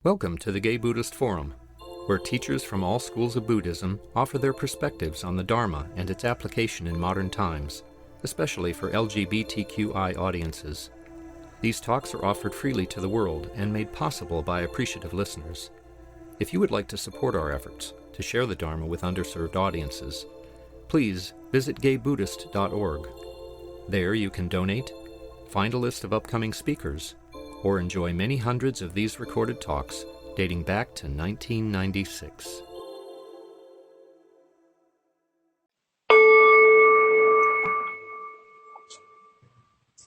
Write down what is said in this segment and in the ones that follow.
Welcome to the Gay Buddhist Forum, where teachers from all schools of Buddhism offer their perspectives on the Dharma and its application in modern times, especially for LGBTQI audiences. These talks are offered freely to the world and made possible by appreciative listeners. If you would like to support our efforts to share the Dharma with underserved audiences, please visit gaybuddhist.org. There you can donate, find a list of upcoming speakers, or enjoy many hundreds of these recorded talks dating back to 1996.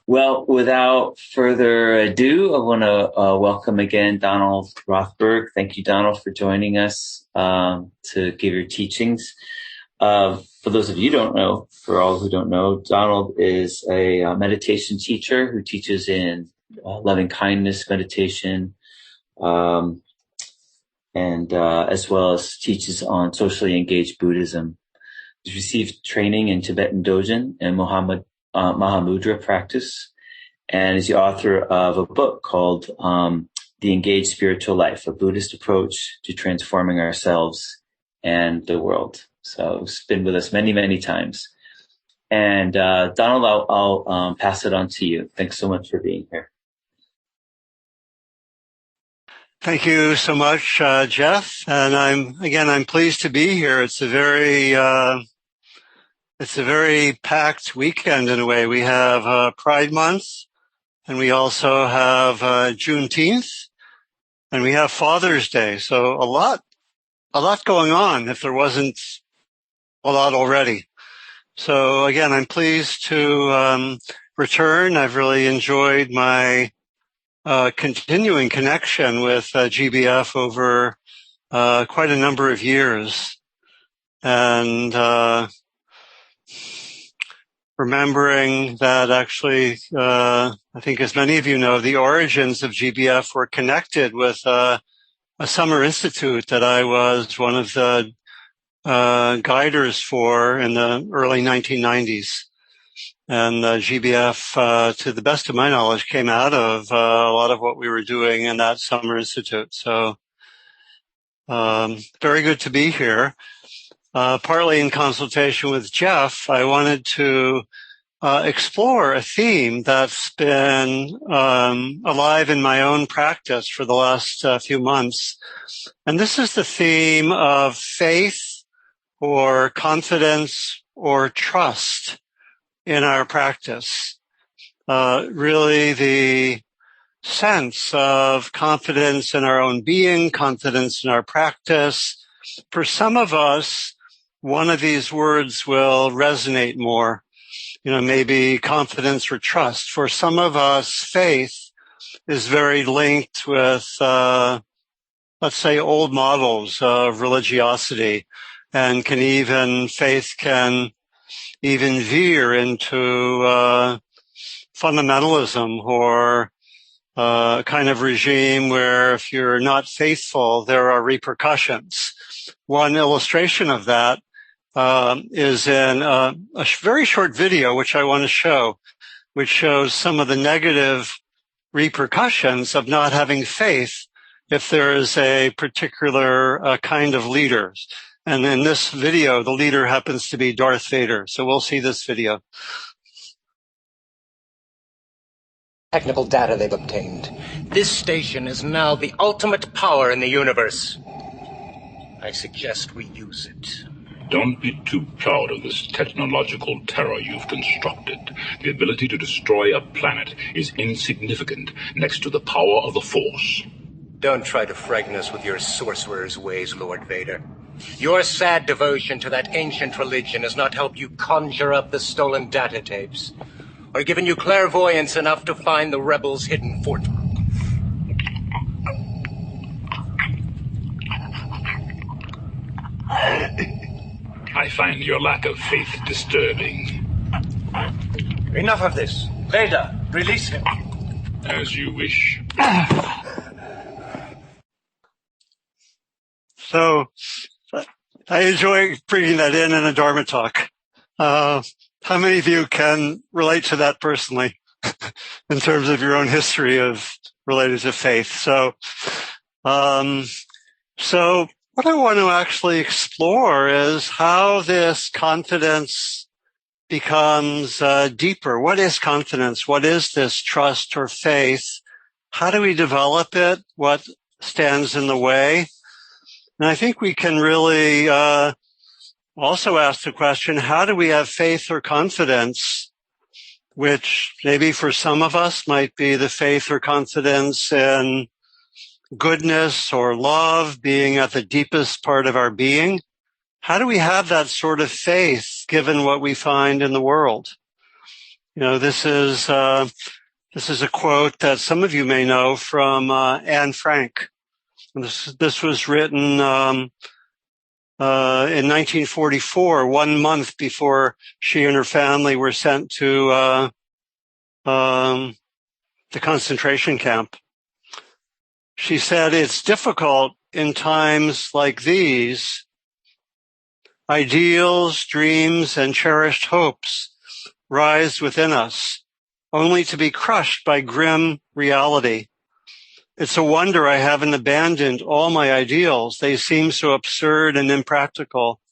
Well, without further ado, I want to welcome again Donald Rothberg. Thank you, Donald, for joining us to give your teachings. For those of you who don't know, for all who don't know, Donald is a meditation teacher who teaches in loving-kindness meditation, and as well as teaches on socially engaged Buddhism. He's received training in Tibetan Dzogchen and Mahamudra practice, and is the author of a book called The Engaged Spiritual Life, a Buddhist Approach to Transforming Ourselves and the World. So he's been with us many, many times. And Donald, I'll pass it on to you. Thanks so much for being here. Thank you so much, Jeff. And I'm pleased to be here. It's a very packed weekend in a way. We have Pride Month, and we also have Juneteenth, and we have Father's Day. So a lot going on, if there wasn't a lot already. So again, I'm pleased to return. I've really enjoyed my continuing connection with GBF over quite a number of years. And remembering that actually, I think as many of you know, the origins of GBF were connected with a summer institute that I was one of the guiders for in the early 1990s. And GBF, to the best of my knowledge, came out of a lot of what we were doing in that summer institute. So very good to be here. Partly in consultation with Jeff, I wanted to explore a theme that's been alive in my own practice for the last few months. And this is the theme of faith or confidence or trust in our practice. Really the sense of confidence in our own being, confidence in our practice. For some of us, one of these words will resonate more, maybe confidence or trust. For some of us, faith is very linked with, let's say, old models of religiosity, and faith can even veer into fundamentalism or a kind of regime where if you're not faithful, there are repercussions. One illustration of that is in a very short video, which I want to show, which shows some of the negative repercussions of not having faith if there is a particular kind of leader. And in this video, the leader happens to be Darth Vader. So we'll see this video. Technical data they've obtained. This station is now the ultimate power in the universe. I suggest we use it. Don't be too proud of this technological terror you've constructed. The ability to destroy a planet is insignificant next to the power of the Force. Don't try to frighten us with your sorcerer's ways, Lord Vader. Your sad devotion to that ancient religion has not helped you conjure up the stolen data tapes, or given you clairvoyance enough to find the rebels' hidden fort. I find your lack of faith disturbing. Enough of this. Vader, release him. As you wish. So I enjoy bringing that in a Dharma talk. How many of you can relate to that personally in terms of your own history of related to faith? So So what I want to actually explore is how this confidence becomes deeper. What is confidence? What is this trust or faith? How do we develop it? What stands in the way? And I think we can really also ask the question, how do we have faith or confidence, which maybe for some of us might be the faith or confidence in goodness or love being at the deepest part of our being. How do we have that sort of faith given what we find in the world? You know, this is a quote that some of you may know from Anne Frank. This was written in 1944, 1 month before she and her family were sent to the concentration camp. She said, "It's difficult in times like these. Ideals, dreams, and cherished hopes rise within us, only to be crushed by grim reality. It's a wonder I haven't abandoned all my ideals. They seem so absurd and impractical.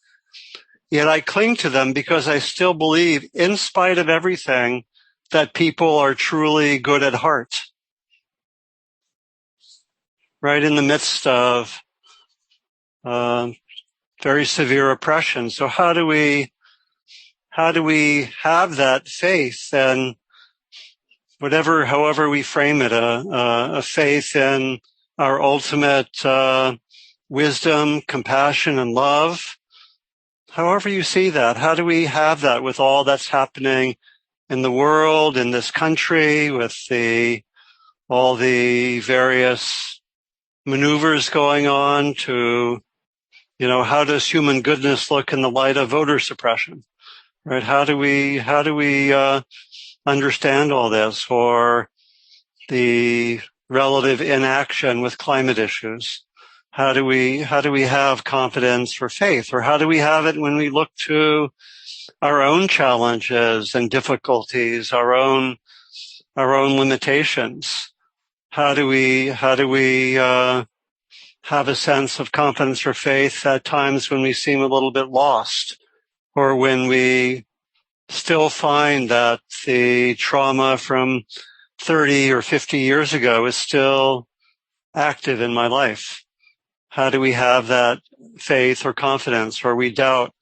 Yet I cling to them because I still believe, in spite of everything, that people are truly good at heart." Right in the midst of very severe oppression. So how do we have that faith, and however we frame it, a faith in our ultimate wisdom, compassion, and love? However you see that, how do we have that with all that's happening in the world, in this country, with all the various maneuvers going on to, how does human goodness look in the light of voter suppression, right? How do we understand all this, or the relative inaction with climate issues? How do we have confidence for faith, or how do we have it when we look to our own challenges and difficulties, our own limitations? How do we have a sense of confidence or faith at times when we seem a little bit lost, or when we still find that the trauma from 30 or 50 years ago is still active in my life? How do we have that faith or confidence, or we doubt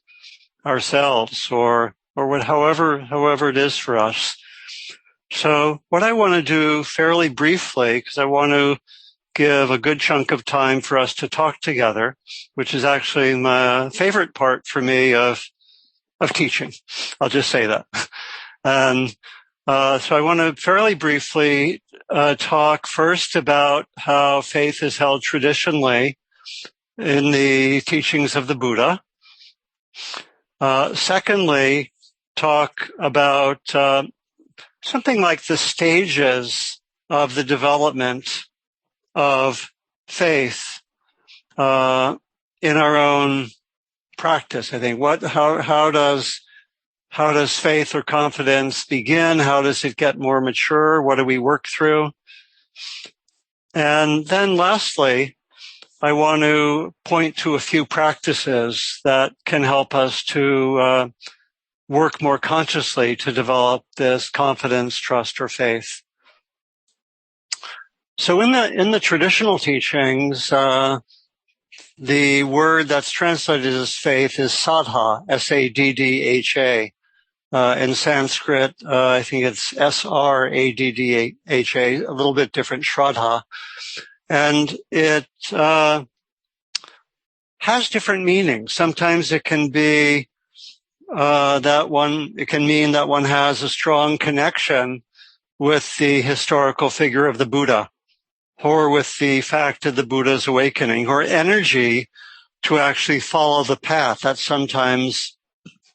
ourselves, or however it is for us? So what I want to do fairly briefly, because I want to give a good chunk of time for us to talk together, which is actually my favorite part for me of teaching. I'll just say that. And so I want to fairly briefly talk first about how faith is held traditionally in the teachings of the Buddha. Secondly, talk about something like the stages of the development of faith in our own practice. I think how does faith or confidence begin? How does it get more mature? What do we work through? And then lastly, I want to point to a few practices that can help us to work more consciously to develop this confidence, trust, or faith. So in the traditional teachings, the word that's translated as faith is saddha, S-A-D-D-H-A. In Sanskrit, I think it's S-R-A-D-D-H-A, a little bit different, shraddha. And it has different meanings. Sometimes it can be it can mean that one has a strong connection with the historical figure of the Buddha, or with the fact of the Buddha's awakening, or energy to actually follow the path. That sometimes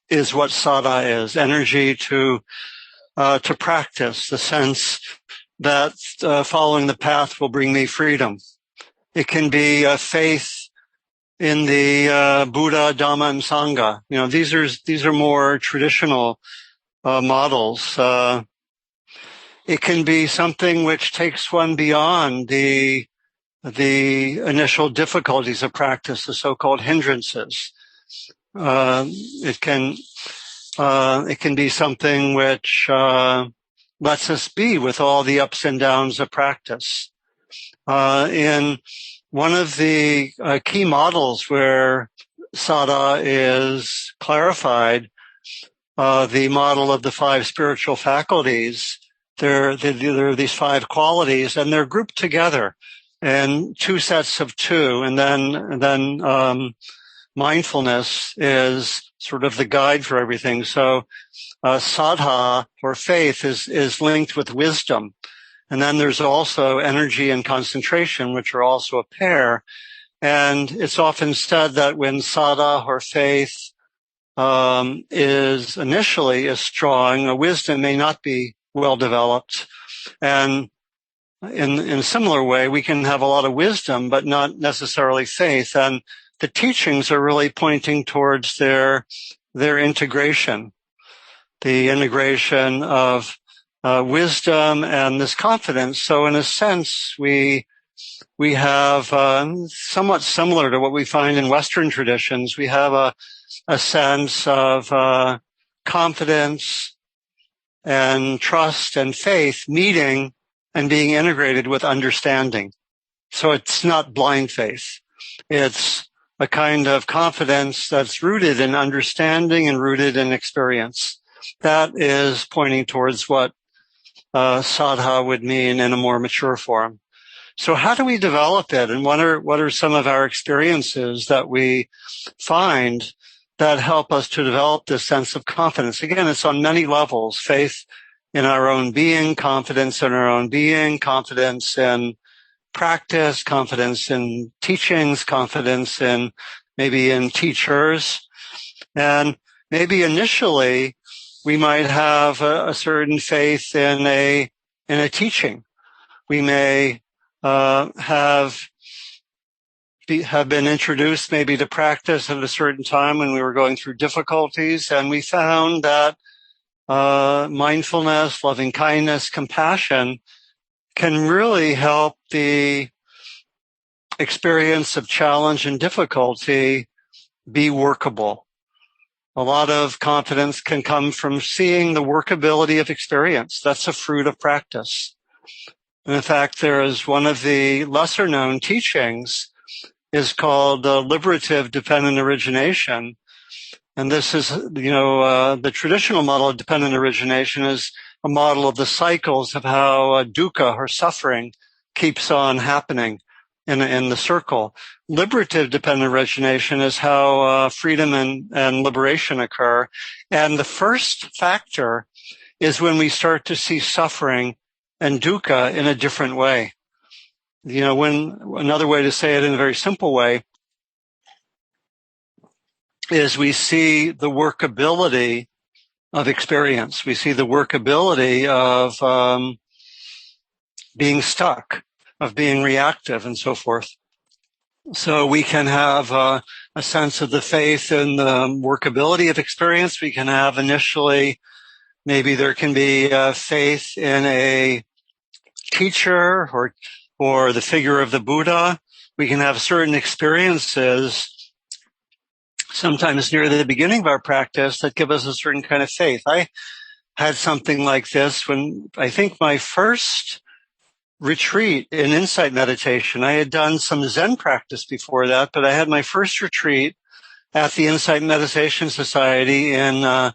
is what saddha is, energy to practice, the sense that following the path will bring me freedom. It can be a faith in the Buddha, Dhamma, and Sangha. These are more traditional models. It can be something which takes one beyond the the initial difficulties of practice, the so-called hindrances. It can be something which lets us be with all the ups and downs of practice. In one of the key models where Sada is clarified, the model of the 5 spiritual faculties, there are these 5 qualities, and they're grouped together in 2 sets of 2, and then mindfulness is sort of the guide for everything. So saddha, or faith, is linked with wisdom. And then there's also energy and concentration, which are also a pair. And it's often said that when saddha, or faith, is initially strong, a wisdom may not be well developed. And in a similar way, we can have a lot of wisdom, but not necessarily faith. And the teachings are really pointing towards their integration, the integration of wisdom and this confidence. So in a sense, we have somewhat similar to what we find in Western traditions. We have a sense of confidence and trust and faith meeting and being integrated with understanding. So it's not blind faith. It's a kind of confidence that's rooted in understanding and rooted in experience. That is pointing towards what saddha would mean in a more mature form. So how do we develop it? And what are some of our experiences that we find that help us to develop this sense of confidence? Again, it's on many levels: faith in our own being, confidence in our own being, confidence in practice, confidence in teachings, confidence in maybe in teachers. And maybe initially we might have a certain faith in a teaching. We may have been introduced maybe to practice at a certain time when we were going through difficulties, and we found that mindfulness, loving kindness, compassion can really help the experience of challenge and difficulty be workable. A lot of confidence can come from seeing the workability of experience. That's a fruit of practice. And in fact, there is one of the lesser known teachings is called liberative dependent origination. And this is, the traditional model of dependent origination is a model of the cycles of how dukkha, or suffering, keeps on happening in the circle. Liberative dependent origination is how freedom and liberation occur. And the first factor is when we start to see suffering and dukkha in a different way. Another way to say it in a very simple way is we see the workability of experience. We see the workability of being stuck, of being reactive, and so forth. So we can have a sense of the faith in the workability of experience. We can have initially, maybe there can be faith in a teacher or the figure of the Buddha. We can have certain experiences sometimes near the beginning of our practice that give us a certain kind of faith. I had something like this when I think my first retreat in insight meditation. I had done some Zen practice before that, but I had my first retreat at the Insight Meditation Society in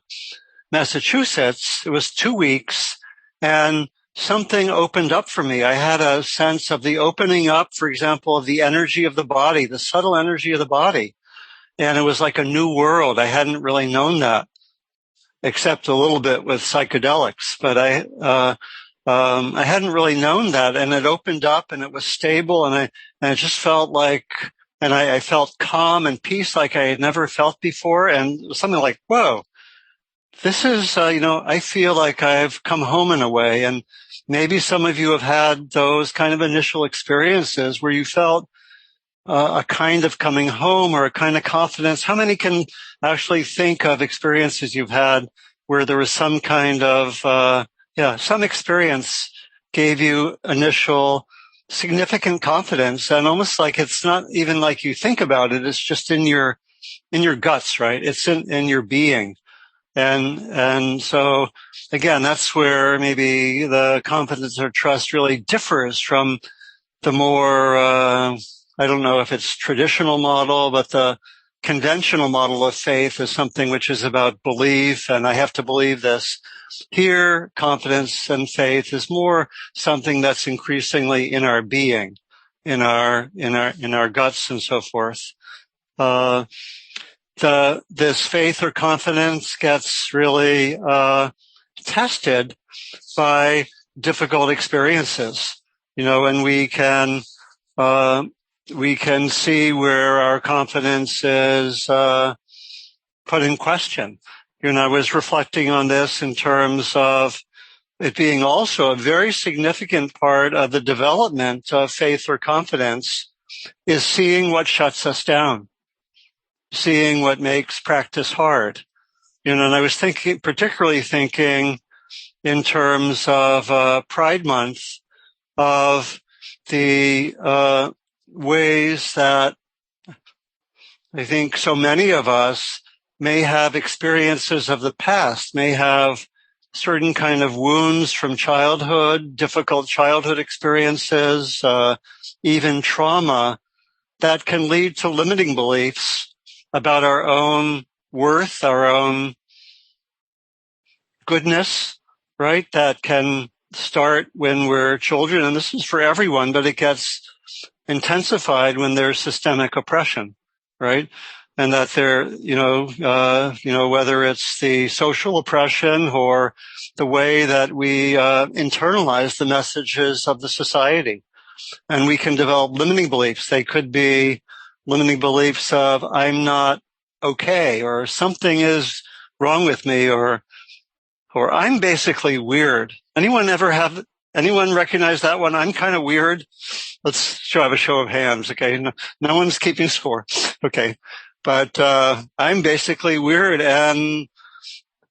Massachusetts. It was 2 weeks, and something opened up for me. I had a sense of the opening up, for example, of the energy of the body, the subtle energy of the body. And it was like a new world. I hadn't really known that, except a little bit with psychedelics. But I hadn't really known that. And it opened up and it was stable. And I just felt like, and I felt calm and peace like I had never felt before. And it was something like, whoa, this is, I feel like I've come home in a way. And maybe some of you have had those kind of initial experiences where you felt a kind of coming home or a kind of confidence. How many can actually think of experiences you've had where there was some kind of, some experience gave you initial significant confidence, and almost like it's not even like you think about it. It's just in your guts, right? It's in your being. And so again, that's where maybe the confidence or trust really differs from the more, I don't know if it's traditional model, but the conventional model of faith is something which is about belief, and I have to believe this. Here, confidence and faith is more something that's increasingly in our being, in our guts and so forth. This faith or confidence gets really tested by difficult experiences, and we can see where our confidence is put in question. I was reflecting on this in terms of it being also a very significant part of the development of faith or confidence is seeing what shuts us down, seeing what makes practice hard. And I was particularly thinking in terms of Pride Month, of the ways that I think so many of us may have experiences of the past, may have certain kind of wounds from childhood, difficult childhood experiences, even trauma that can lead to limiting beliefs about our own worth, our own goodness, right? That can start when we're children, and this is for everyone, but it gets intensified when there's systemic oppression, right? And that there, whether it's the social oppression or the way that we internalize the messages of the society. And we can develop limiting beliefs. They could be limiting beliefs of I'm not okay, or something is wrong with me, or I'm basically weird. Anyone recognize that one? I'm kind of weird. Let's have a show of hands. Okay. No one's keeping score. Okay. But, I'm basically weird. And,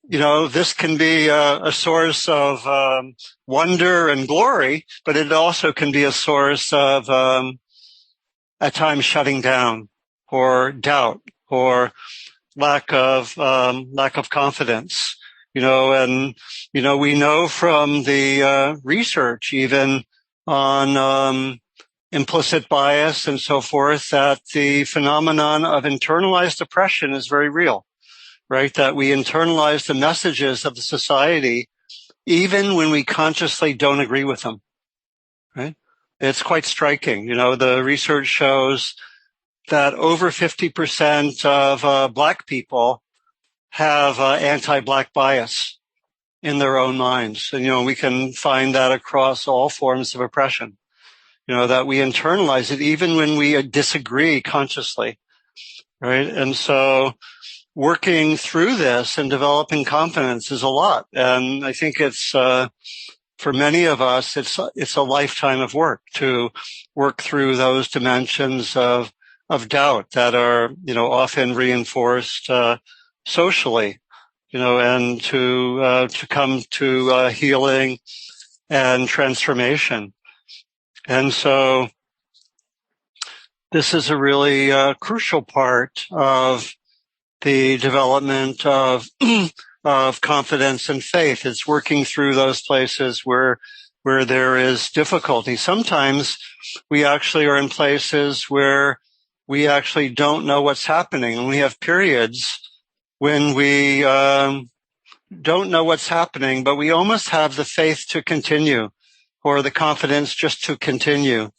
this can be a source of, wonder and glory, but it also can be a source of, at times shutting down or doubt or lack of confidence. We know from the research even on implicit bias and so forth that the phenomenon of internalized oppression is very real, right? That we internalize the messages of the society even when we consciously don't agree with them, right? It's quite striking. The research shows that over 50% of Black people have anti-Black bias in their own minds. And, we can find that across all forms of oppression, that we internalize it even when we disagree consciously, right? And so working through this and developing confidence is a lot. And I think it's, for many of us, it's a lifetime of work to work through those dimensions of doubt that are, often reinforced, socially, and to come to healing and transformation. And so this is a really crucial part of the development of confidence and faith. It's working through those places where there is difficulty. Sometimes we actually are in places where we actually don't know what's happening, and we have periods when we don't know what's happening, but we almost have the faith to continue, or the confidence just to continue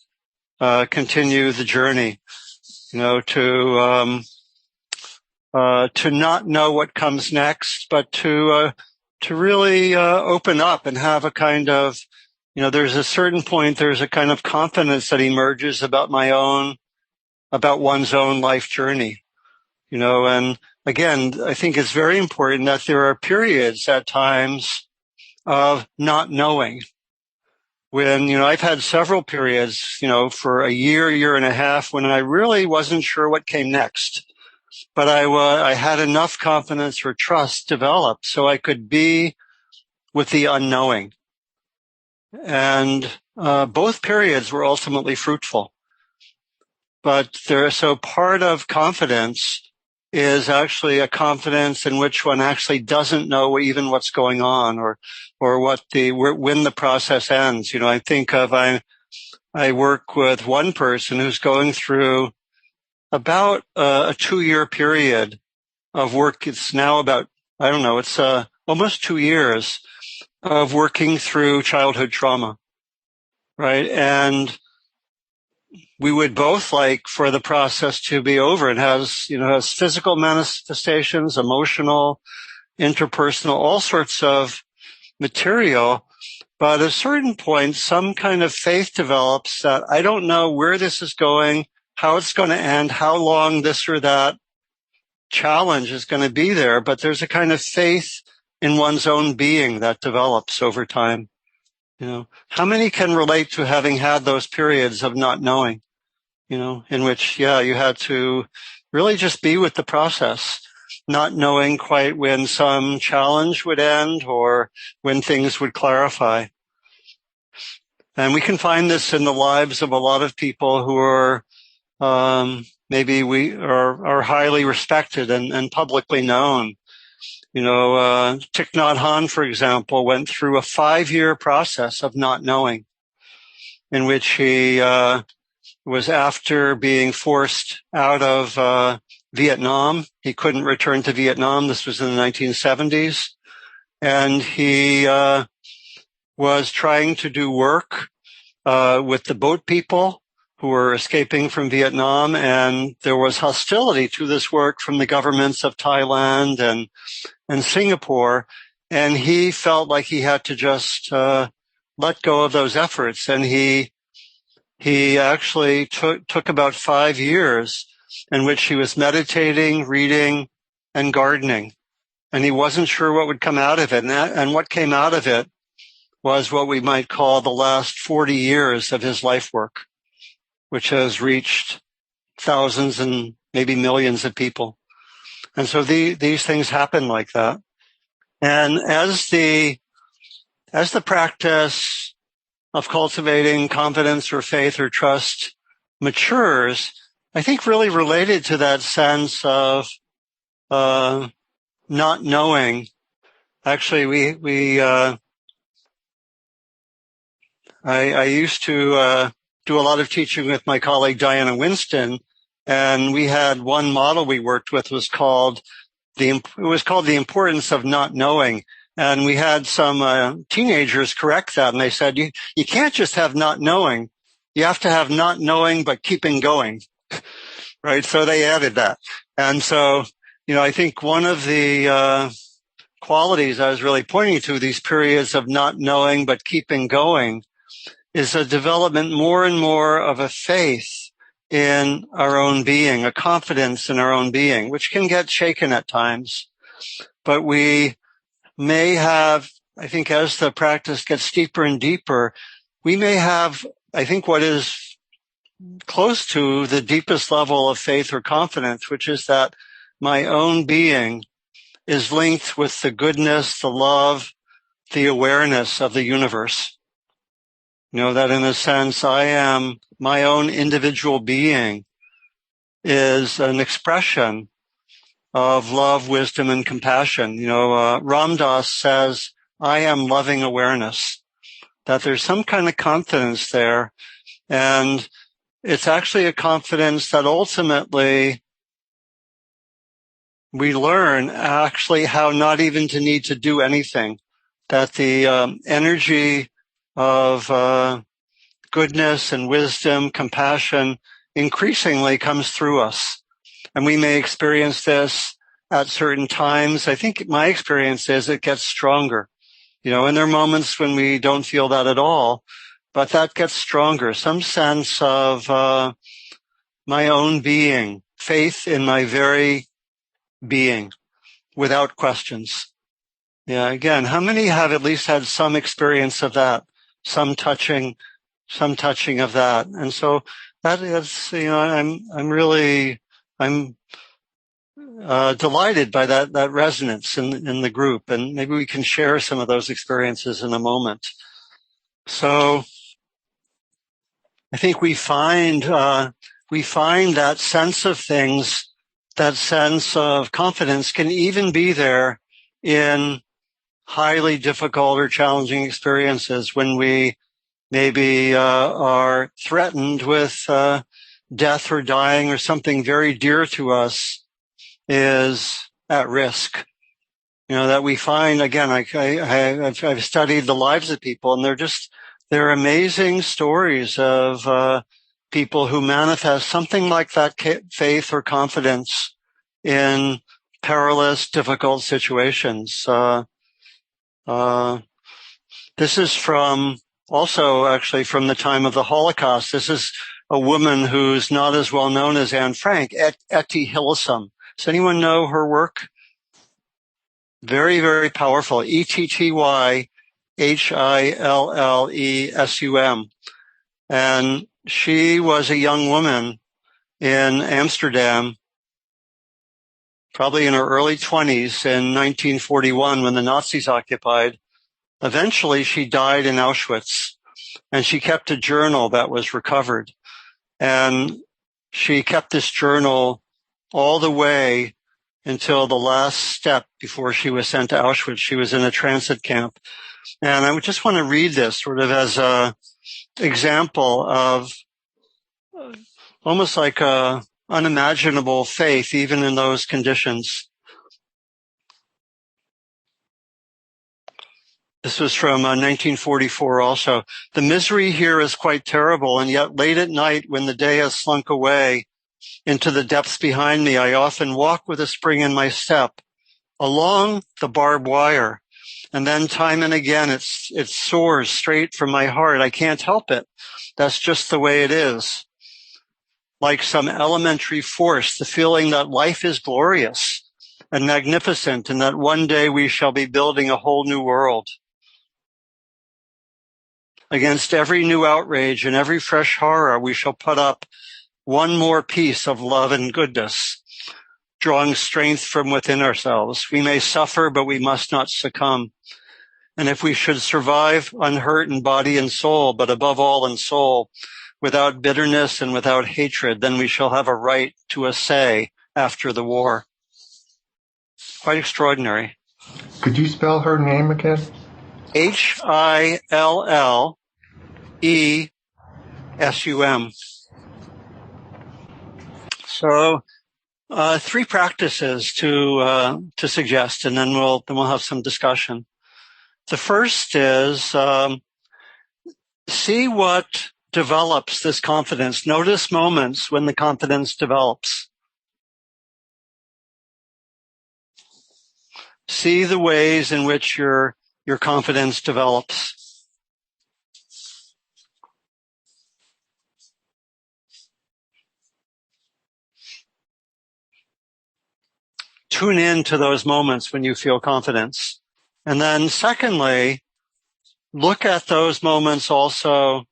the journey, to not know what comes next, but to really open up and have a kind of, there's a certain point, there's a kind of confidence that emerges about one's own life journey, and again, I think it's very important that there are periods at times of not knowing. When, I've had several periods, for a year and a half when I really wasn't sure what came next. But I had enough confidence or trust developed so I could be with the unknowing. And both periods were ultimately fruitful. But so part of confidence is actually a confidence in which one actually doesn't know even what's going on or when the process ends. I think I work with one person who's going through about a 2-year period of work. It's now about, it's almost 2 years of working through childhood trauma, right? And we would both like for the process to be over. It has physical manifestations, emotional, interpersonal, all sorts of material. But at a certain point, some kind of faith develops that I don't know where this is going, how it's going to end, how long this or that challenge is going to be there. But there's a kind of faith in one's own being that develops over time. How many can relate to having had those periods of not knowing, in which, you had to really just be with the process, not knowing quite when some challenge would end or when things would clarify. And we can find this in the lives of a lot of people who are maybe we are highly respected and publicly known. Thich Nhat Hanh, for example, went through a 5-year process of not knowing, in which he was after being forced out of Vietnam. He couldn't return to Vietnam. This was in the 1970s. And he was trying to do work with the boat people who were escaping from Vietnam. And there was hostility to this work from the governments of Thailand and Singapore. And he felt like he had to just let go of those efforts. And he actually took about 5 years in which he was meditating, reading, and gardening. And he wasn't sure what would come out of it. And what came out of it was what we might call the last 40 years of his life work, which has reached thousands and maybe millions of people. And so these things happen like that. And as the practice of cultivating confidence or faith or trust matures, I think really related to that sense of not knowing. Actually, I used to do a lot of teaching with my colleague Diana Winston, and we had one model we worked with was called the importance of not knowing. And we had some teenagers correct that, and they said, you can't just have not knowing. You have to have not knowing, but keeping going, right? So they added that. And so, I think one of the qualities I was really pointing to, these periods of not knowing, but keeping going, is a development more and more of a faith in our own being, a confidence in our own being, which can get shaken at times. But we may have, I think as the practice gets deeper and deeper, we may have, I think, what is close to the deepest level of faith or confidence, which is that my own being is linked with the goodness, the love, the awareness of the universe. That in a sense, I am my own individual being is an expression of love, wisdom, and compassion. Ram Dass says, I am loving awareness, that there's some kind of confidence there. And it's actually a confidence that ultimately we learn actually how not even to need to do anything, that the energy of goodness and wisdom, compassion, increasingly comes through us. And we may experience this at certain times. I think my experience is it gets stronger. And there are moments when we don't feel that at all, but that gets stronger. Some sense of my own being, faith in my very being, without questions. Yeah, again, how many have at least had some experience of that? Some touching of that. And so that is, I'm delighted by that resonance in the group. And maybe we can share some of those experiences in a moment. So I think we find that sense of things, that sense of confidence can even be there in highly difficult or challenging experiences when we maybe are threatened with death or dying, or something very dear to us is at risk. That we find, again, I've studied the lives of people, and they're amazing stories of people who manifest something like that faith or confidence in perilous, difficult situations. This is actually from the time of the Holocaust. This is a woman who's not as well known as Anne Frank, Etty Hillesum. Does anyone know her work? Very, very powerful. Ettyhillesum. And she was a young woman in Amsterdam, probably in her early 20s in 1941 when the Nazis occupied. Eventually, she died in Auschwitz, and she kept a journal that was recovered. And she kept this journal all the way until the last step before she was sent to Auschwitz. She was in a transit camp. And I would just want to read this sort of as an example of almost like a unimaginable faith, even in those conditions. This was from 1944 also. The misery here is quite terrible, and yet late at night when the day has slunk away into the depths behind me, I often walk with a spring in my step along the barbed wire. And then time and again, it soars straight from my heart. I can't help it. That's just the way it is. Like some elementary force, the feeling that life is glorious and magnificent, and that one day we shall be building a whole new world. Against every new outrage and every fresh horror, we shall put up one more piece of love and goodness, drawing strength from within ourselves. We may suffer, but we must not succumb. And if we should survive unhurt in body and soul, but above all in soul, without bitterness and without hatred, then we shall have a right to a say after the war. Quite extraordinary. Could you spell her name again? Hillesum. So, 3 practices to suggest, and then we'll have some discussion. The first is see what develops this confidence. Notice moments when the confidence develops. See the ways in which your confidence develops. Tune in to those moments when you feel confidence. And then secondly, look at those moments also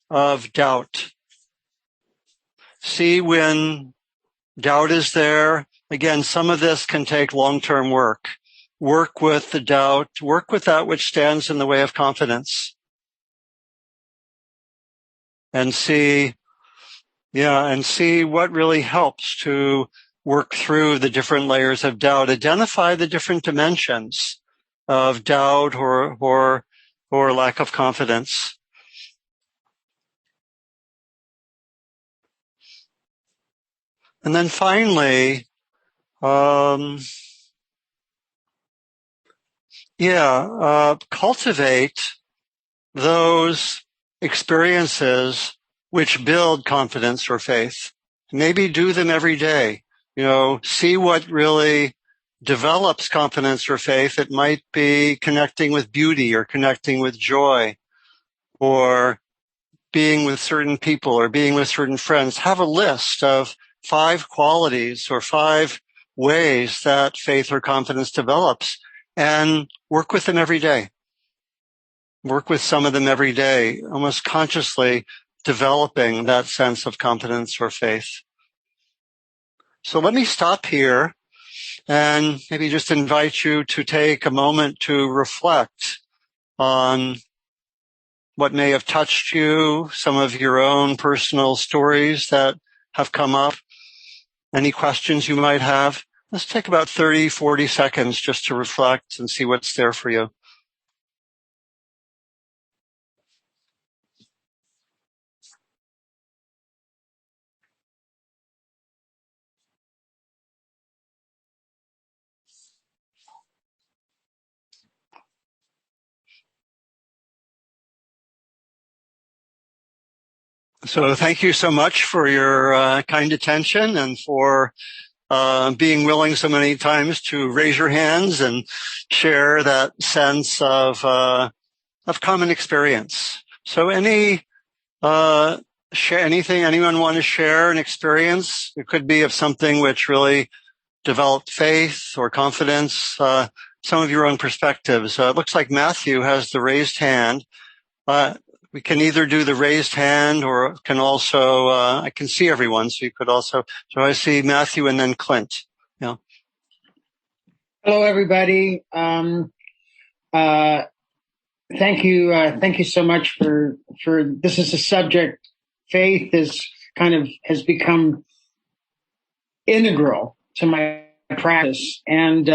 of doubt. See when doubt is there. Again, some of this can take long-term work. Work with the doubt. Work with that which stands in the way of confidence. And see what really helps to work through the different layers of doubt. Identify the different dimensions of doubt or lack of confidence. And then finally, cultivate those experiences which build confidence or faith. Maybe do them every day. See what really develops confidence or faith. It might be connecting with beauty or connecting with joy or being with certain people or being with certain friends. Have a list of 5 qualities or 5 ways that faith or confidence develops and work with them every day. Work with some of them every day, almost consciously developing that sense of confidence or faith. So let me stop here and maybe just invite you to take a moment to reflect on what may have touched you, some of your own personal stories that have come up, any questions you might have. Let's take about 30, 40 seconds just to reflect and see what's there for you. So thank you so much for your kind attention and for being willing so many times to raise your hands and share that sense of common experience. So anything anyone want to share an experience? It could be of something which really developed faith or confidence, some of your own perspectives. It looks like Matthew has the raised hand. We can either do the raised hand or can also, I can see everyone, so you could also, so I see Matthew and then Clint. Yeah. Hello, everybody. Thank you so much for this is a subject. Faith has become integral to my practice. And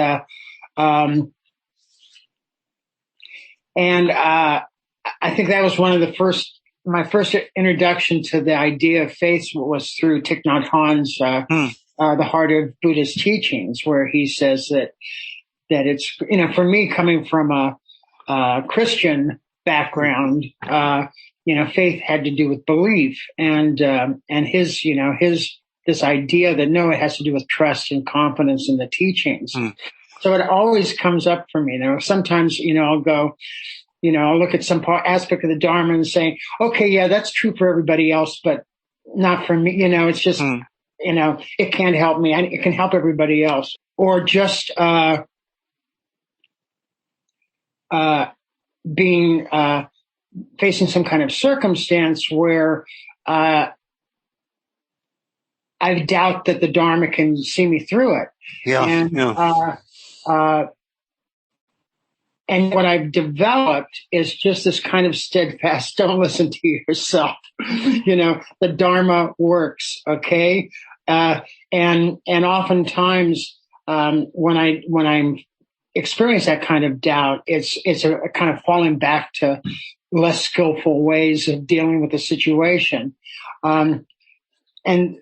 I think that was one of my first introduction to the idea of faith was through Thich Nhat Hanh's, The Heart of Buddhist Teachings, where he says that it's, for me coming from a Christian background, faith had to do with belief and his, this idea that no, it has to do with trust and confidence in the teachings. So it always comes up for me. Sometimes, I'll go, I'll look at some aspect of the Dharma and say, okay, yeah, that's true for everybody else, but not for me. It's just, it can't help me. It can help everybody else. Or just facing some kind of circumstance where I doubt that the Dharma can see me through it. And what I've developed is just this kind of steadfast, don't listen to yourself. The Dharma works, okay? And oftentimes, when I'm experience that kind of doubt, it's a kind of falling back to less skillful ways of dealing with the situation. And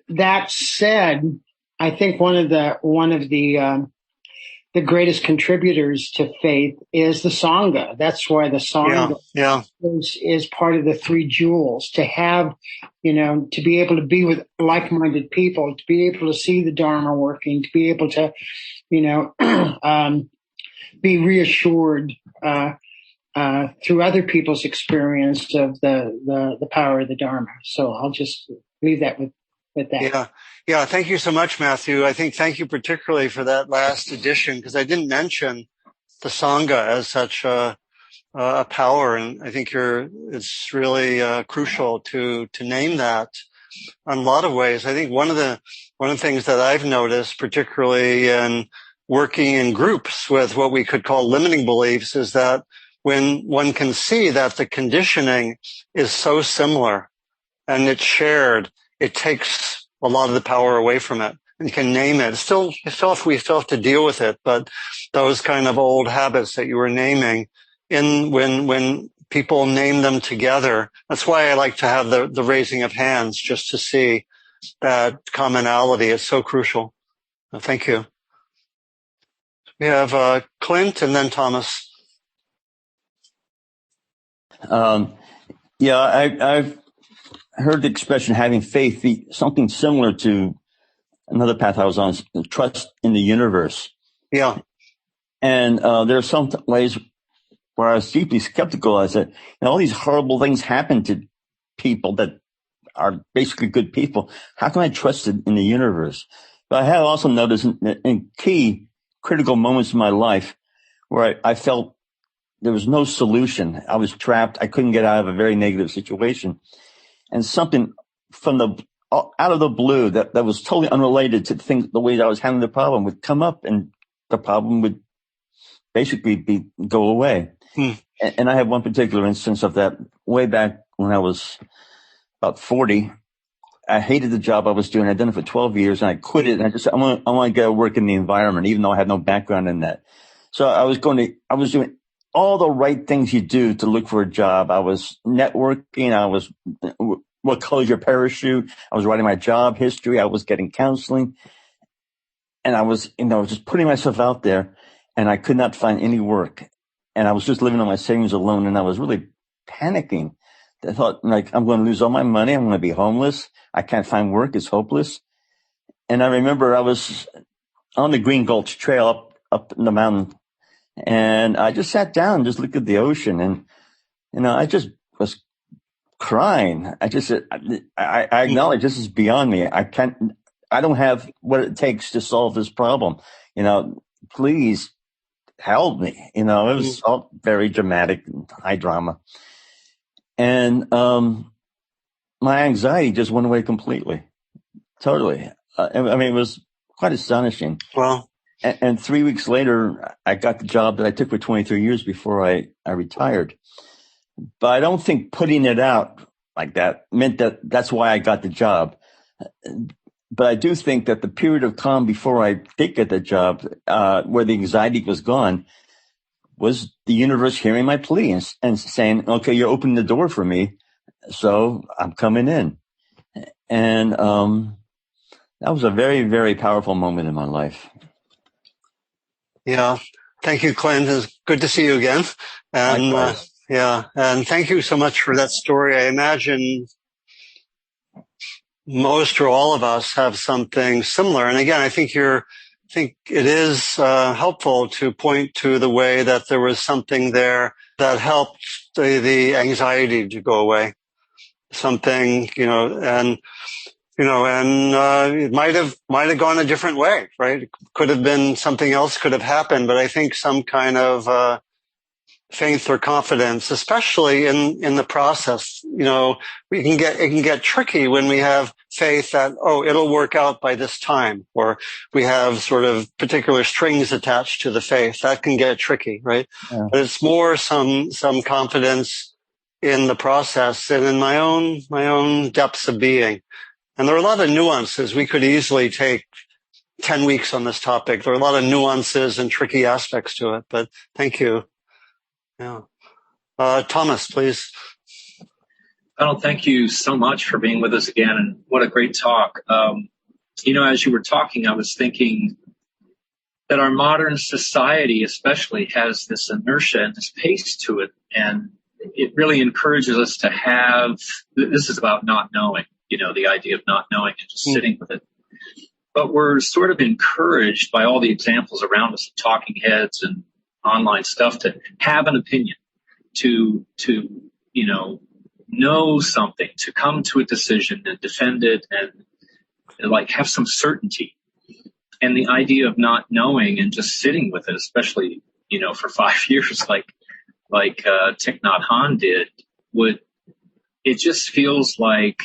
that said, I think one of the greatest contributors to faith is the Sangha. That's why the Sangha is part of the three jewels. To have, to be able to be with like-minded people, to be able to see the Dharma working, to be able to, be reassured through other people's experience of the power of the Dharma. So I'll just leave that with that. Yeah. Thank you so much, Matthew. Thank you particularly for that last addition, because I didn't mention the Sangha as such a power, and I think it's really crucial to name that in a lot of ways. I think one of the things that I've noticed, particularly in working in groups with what we could call limiting beliefs, is that when one can see that the conditioning is so similar and it's shared, it takes a lot of the power away from it. And you can name it. We still have to deal with it, but those kind of old habits that you were naming, when people name them together, that's why I like to have the raising of hands, just to see that commonality is so crucial. Thank you. We have Clint and then Thomas. I've heard the expression having faith be something similar to another path I was on, trust in the universe. Yeah. And there are some ways where I was deeply skeptical. I said, all these horrible things happen to people that are basically good people. How can I trust in the universe? But I have also noticed in key critical moments in my life where I felt there was no solution. I was trapped. I couldn't get out of a very negative situation. And something from out of the blue that was totally unrelated to the way that I was handling the problem would come up, and the problem would basically go away. And I have one particular instance of that way back when I was about 40. I hated the job I was doing. I'd done it for 12 years and I quit it. And I just said, I want to go work in the environment, even though I had no background in that. So I was doing all the right things you do to look for a job. I was networking. I was, what color is your parachute? I was writing my job history. I was getting counseling. And I was, just putting myself out there, and I could not find any work. And I was just living on my savings alone, and I was really panicking. I thought, like, I'm going to lose all my money. I'm going to be homeless. I can't find work. It's hopeless. And I remember I was on the Green Gulch Trail up in the mountain, and I just sat down and just looked at the ocean, and, I just was crying. I just said, I acknowledge this is beyond me. I don't have what it takes to solve this problem. Please help me. It was all very dramatic and high drama. And my anxiety just went away completely. Totally. It was quite astonishing. Well, and 3 weeks later, I got the job that I took for 23 years before I retired. But I don't think putting it out like that meant that that's why I got the job. But I do think that the period of calm before I did get the job, where the anxiety was gone, was the universe hearing my plea and saying, okay, you're opening the door for me, so I'm coming in. And that was a very, very powerful moment in my life. Yeah. Thank you, Clint. It's good to see you again. And and thank you so much for that story. I imagine most or all of us have something similar. And again, I think it is helpful to point to the way that there was something there that helped the anxiety to go away. Something, and it might have gone a different way, right? It could have been something else could have happened, but I think some kind of faith or confidence, especially in the process. It can get tricky when we have faith that, it'll work out by this time, or we have sort of particular strings attached to the faith. That can get tricky, right? Yeah. But it's more some confidence in the process and in my own depths of being. And there are a lot of nuances. We could easily take 10 weeks on this topic. There are a lot of nuances and tricky aspects to it, but thank you. Yeah. Thomas, please. Donald, thank you so much for being with us again, and what a great talk. As you were talking, I was thinking that our modern society especially has this inertia and this pace to it, and it really encourages us to have, this is about not knowing, the idea of not knowing and just sitting with it. But we're sort of encouraged by all the examples around us, talking heads and online stuff, to have an opinion, to know something, to come to a decision and defend it and like have some certainty. And the idea of not knowing and just sitting with it, especially, for 5 years, like Thich Nhat Hanh did, it just feels like,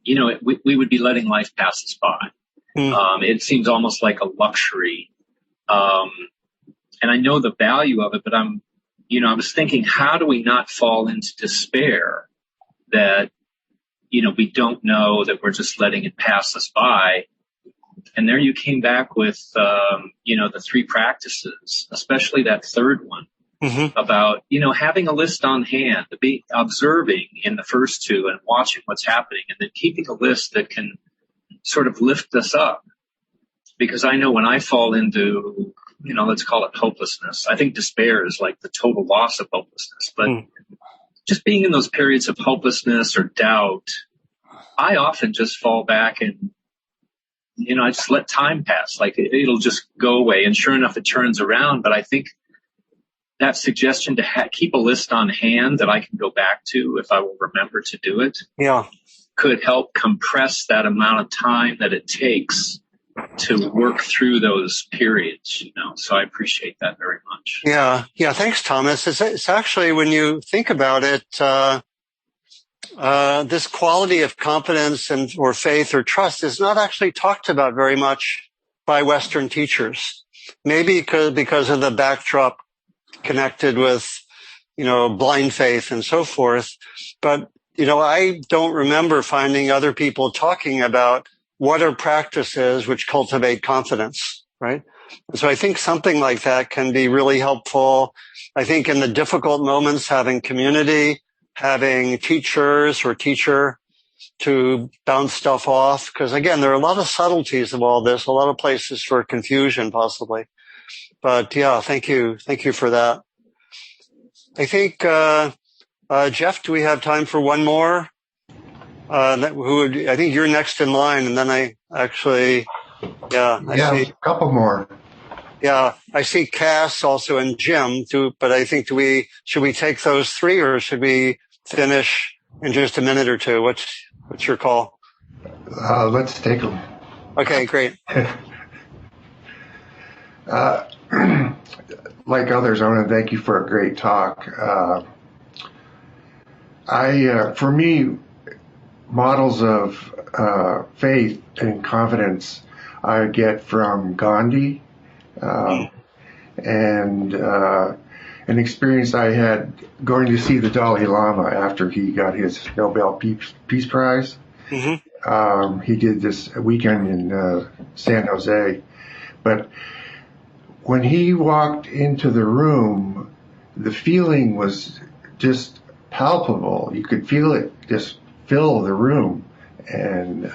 we would be letting life pass us by. It seems almost like a luxury. And I know the value of it, but I was thinking, how do we not fall into despair that, we don't know, that we're just letting it pass us by? And there you came back with, the 3 practices, especially that third one, about, having a list on hand, to be observing in the first 2 and watching what's happening, and then keeping a list that can sort of lift us up. Because I know when I fall into, let's call it hopelessness. I think despair is like the total loss of hopelessness. But just being in those periods of hopelessness or doubt, I often just fall back and, I just let time pass. Like it'll just go away. And sure enough, it turns around. But I think that suggestion to keep a list on hand that I can go back to if I will remember to do it, could help compress that amount of time that it takes to work through those periods, So I appreciate that very much. Yeah. Thanks, Thomas. It's actually, when you think about it, this quality of confidence or faith or trust is not actually talked about very much by Western teachers. Maybe because of the backdrop connected with, blind faith and so forth. But, I don't remember finding other people talking about what are practices which cultivate confidence, right? So I think something like that can be really helpful. I think in the difficult moments, having community, having teachers or teacher to bounce stuff off. Because again, there are a lot of subtleties of all this, a lot of places for confusion possibly. But yeah, thank you. Thank you for that. I think, Jeff, do we have time for one more? I think you're next in line, and then I see a couple more. Yeah, I see Cass also and Jim too, but I think should we take those three or should we finish in just a minute or two? What's your call? Let's take them. Okay, great. Like others, I want to thank you for a great talk. For me, models of faith and confidence I get from Gandhi, and an experience I had going to see the Dalai Lama after he got his Nobel Peace Prize. Mm-hmm. He did this weekend in San Jose, but when he walked into the room, the feeling was just palpable. You could feel it just fill the room, and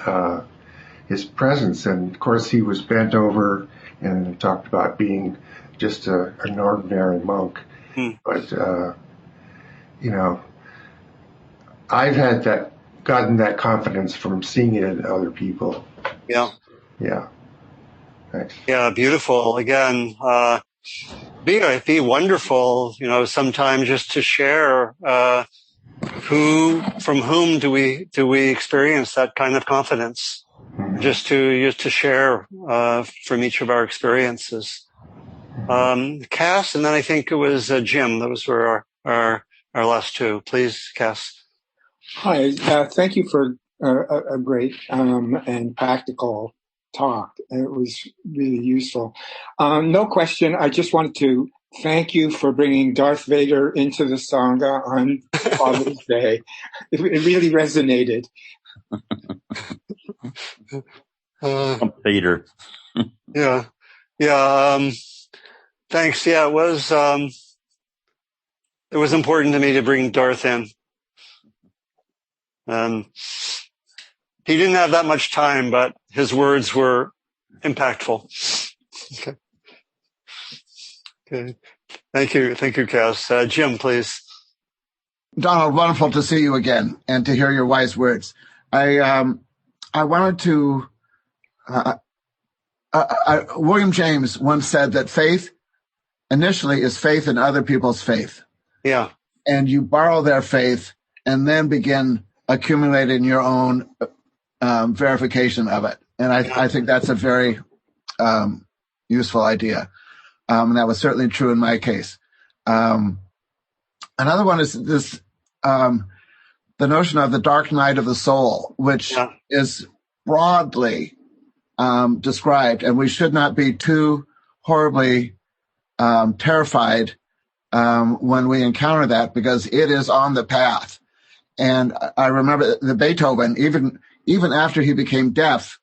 his presence. And of course, he was bent over and talked about being just an ordinary monk. But I've gotten that confidence from seeing it in other people. Yeah. Thanks. Yeah, beautiful. Again, be wonderful, sometimes just to share from whom do we experience that kind of confidence? Mm-hmm. Just to share from each of our experiences. Cass, and then I think it was Jim. Those were our last two. Please, Cass. Hi, thank you for a great and practical talk. It was really useful. No question. I just wanted to thank you for bringing Darth Vader into the Sangha on Father's Day. It really resonated. Vader. Yeah. Thanks. Yeah, it was important to me to bring Darth in. He didn't have that much time, but his words were impactful. Okay. Thank you, Cass. Jim, please. Donald, wonderful to see you again and to hear your wise words. I wanted to. William James once said that faith initially is faith in other people's faith. Yeah. And you borrow their faith and then begin accumulating your own verification of it. And I think that's a very useful idea. And that was certainly true in my case. Another one is this, the notion of the dark night of the soul, which is broadly described, and we should not be too horribly terrified when we encounter that, because it is on the path. And I remember the Beethoven, even after he became deaf,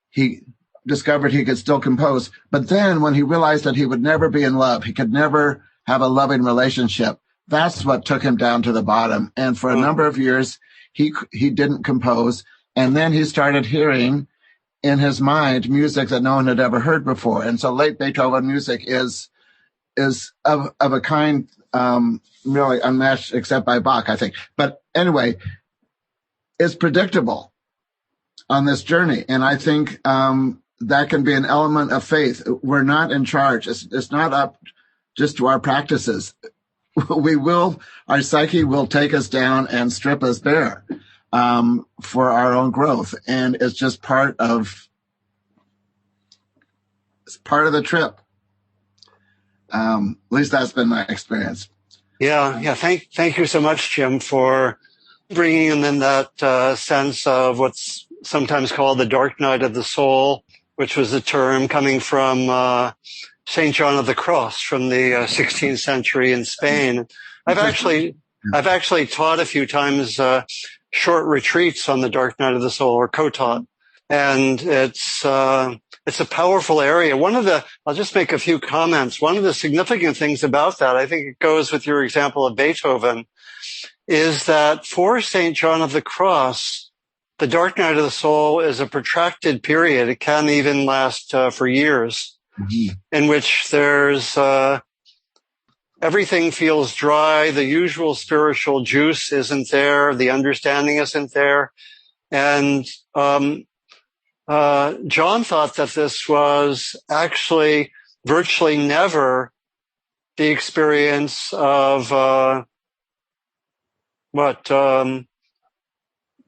he discovered he could still compose. But then when he realized that he would never be in love, he could never have a loving relationship, that's what took him down to the bottom. And for a number of years, he didn't compose. And then he started hearing in his mind music that no one had ever heard before. And so late Beethoven music is of a kind really unmatched except by Bach, I think. But anyway, it's predictable on this journey. And I think that can be an element of faith. We're not in charge. It's not up just to our practices. Our psyche will take us down and strip us bare for our own growth. And it's just part of the trip. At least that's been my experience. Yeah. Thank you so much, Jim, for bringing in that sense of what's sometimes called the dark night of the soul, which was a term coming from St. John of the Cross from the 16th century in Spain. I've actually taught a few times short retreats on the dark night of the soul, or co-taught, and it's a powerful area. I'll just make a few comments. One of the significant things about that, I think it goes with your example of Beethoven, is that for St. John of the Cross, the dark night of the soul is a protracted period. It can even last for years, in which there's everything feels dry. The usual spiritual juice isn't there. The understanding isn't there. And John thought that this was actually virtually never the experience of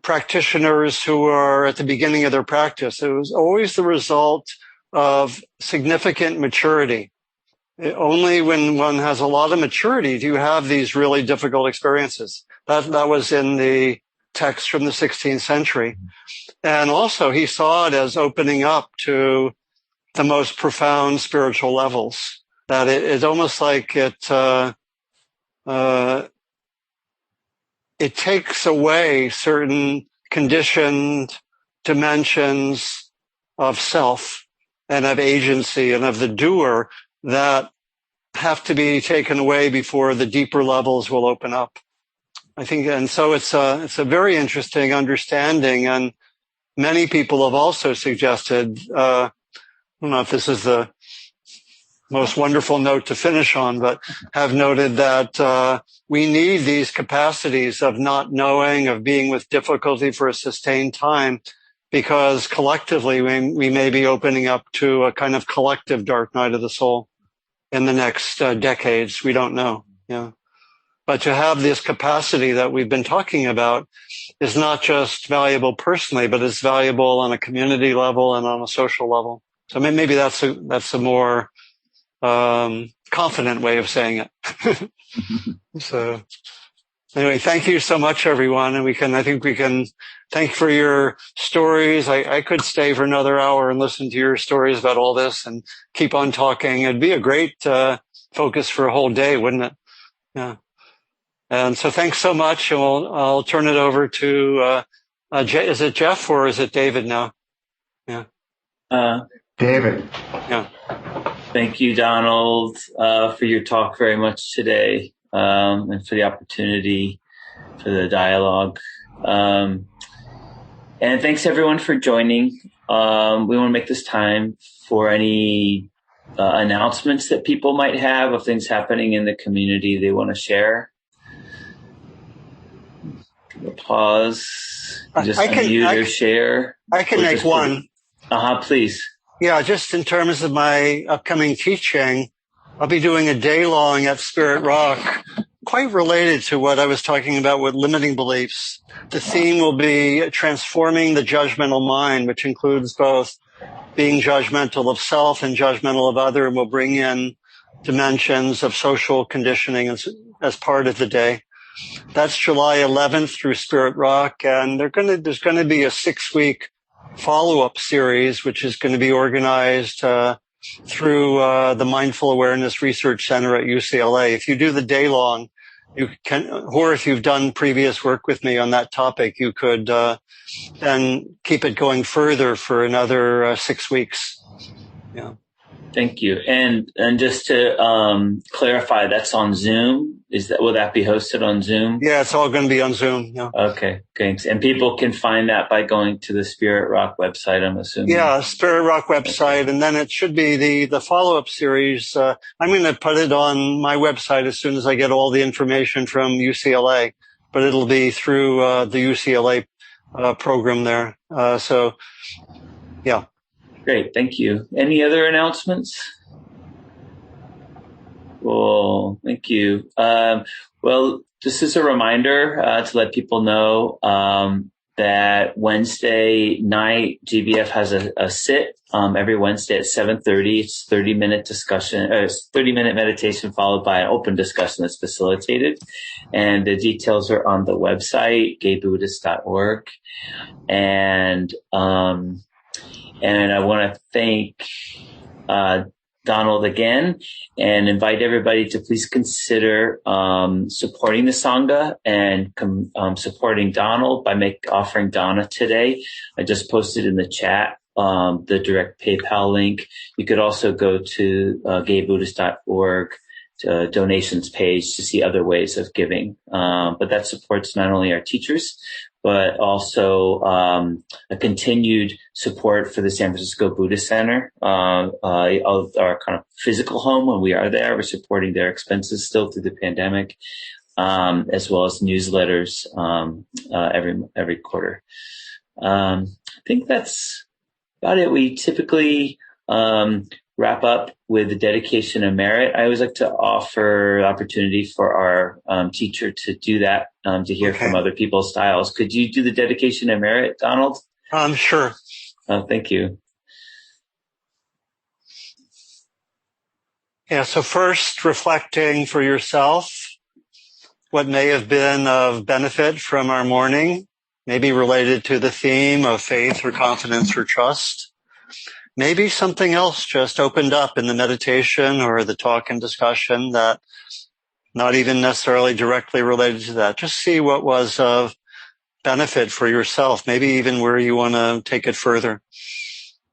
practitioners who are at the beginning of their practice. It was always the result of significant maturity. Only when one has a lot of maturity do you have these really difficult experiences. That was in the text from the 16th century. And also he saw it as opening up to the most profound spiritual levels, that it's almost like it takes away certain conditioned dimensions of self and of agency and of the doer that have to be taken away before the deeper levels will open up. I think, and so it's a very interesting understanding. And many people have also suggested, I don't know if this is the most wonderful note to finish on, but have noted that we need these capacities of not knowing, of being with difficulty for a sustained time, because collectively we may be opening up to a kind of collective dark night of the soul in the next decades. We don't know. Yeah. But to have this capacity that we've been talking about is not just valuable personally, but it's valuable on a community level and on a social level. So maybe that's a more confident way of saying it. So anyway, thank you so much, everyone. And I think we can thank you for your stories. I could stay for another hour and listen to your stories about all this and keep on talking. It'd be a great focus for a whole day, wouldn't it? Yeah. And so thanks so much. And I'll turn it over to, is it Jeff or is it David now? Yeah. David. Yeah. Thank you, Donald, for your talk very much today, and for the opportunity for the dialogue. And thanks everyone for joining. We want to make this time for any announcements that people might have of things happening in the community they want to share. Pause. Just unmute or share. I can make one. Please. Yeah, just in terms of my upcoming teaching, I'll be doing a day-long at Spirit Rock, quite related to what I was talking about with limiting beliefs. The theme will be transforming the judgmental mind, which includes both being judgmental of self and judgmental of other, and we'll bring in dimensions of social conditioning as part of the day. That's July 11th through Spirit Rock, and there's going to be a 6-week follow-up series, which is going to be organized through the Mindful Awareness Research Center at UCLA. If you do the day long, you can, or if you've done previous work with me on that topic, you could then keep it going further for another 6 weeks. Yeah. Thank you. And just to clarify, that's on Zoom. Will that be hosted on Zoom? Yeah, it's all going to be on Zoom. Yeah. Okay, thanks. And people can find that by going to the Spirit Rock website, I'm assuming. Yeah, Spirit Rock website, and then it should be the follow-up series. I'm going to put it on my website as soon as I get all the information from UCLA, but it'll be through the UCLA program there. So, yeah. Great, thank you. Any other announcements? Cool, thank you. Well, this is a reminder to let people know that Wednesday night GBF has a sit every Wednesday at 7:30. It's 30-minute discussion, 30-minute meditation followed by an open discussion that's facilitated. And the details are on the website, gaybuddhist.org. And I want to thank Donald again and invite everybody to please consider supporting the Sangha and supporting Donald by offering Dana today. I just posted in the chat the direct PayPal link. You could also go to gaybuddhist.org donations page to see other ways of giving. But that supports not only our teachers, but also a continued support for the San Francisco Buddhist Center, of our kind of physical home when we are there. We're supporting their expenses still through the pandemic, as well as newsletters every quarter. I think that's about it. We typically wrap up with the dedication of merit. I always like to offer opportunity for our teacher to do that, to hear from other people's styles. Could you do the dedication of merit, Donald? Sure. Thank you. Yeah, so first, reflecting for yourself what may have been of benefit from our morning, maybe related to the theme of faith or confidence or trust. Maybe something else just opened up in the meditation or the talk and discussion that not even necessarily directly related to that. Just see what was of benefit for yourself, maybe even where you want to take it further.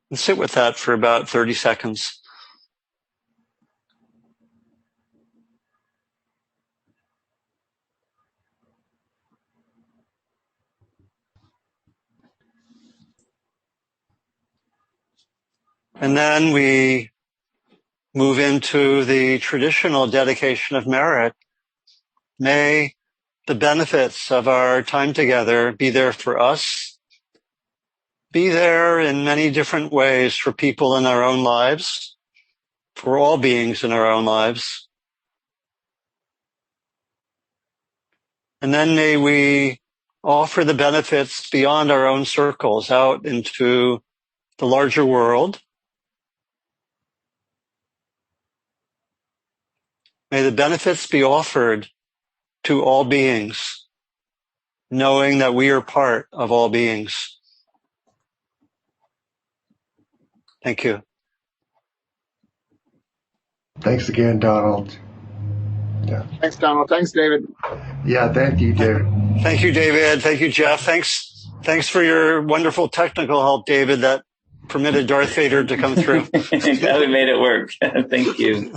And sit with that for about 30 seconds. And then we move into the traditional dedication of merit. May the benefits of our time together be there for us, be there in many different ways for people in our own lives, for all beings in our own lives. And then may we offer the benefits beyond our own circles out into the larger world. May the benefits be offered to all beings, knowing that we are part of all beings. Thank you. Thanks again, Donald. Yeah. Thanks, Donald. Thanks, David. Yeah, thank you, David. Thank you, David. Thank you, Jeff. Thanks for your wonderful technical help, David, that permitted Darth Vader to come through. Glad we made it work. Thank you.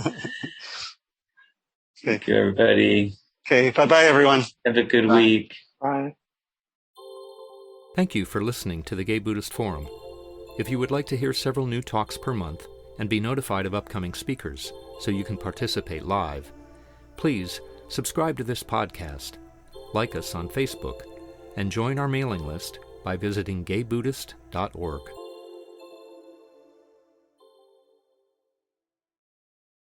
Thank you, everybody. Okay, bye-bye, everyone. Have a good week. Bye. Thank you for listening to the Gay Buddhist Forum. If you would like to hear several new talks per month and be notified of upcoming speakers so you can participate live, please subscribe to this podcast, like us on Facebook, and join our mailing list by visiting gaybuddhist.org.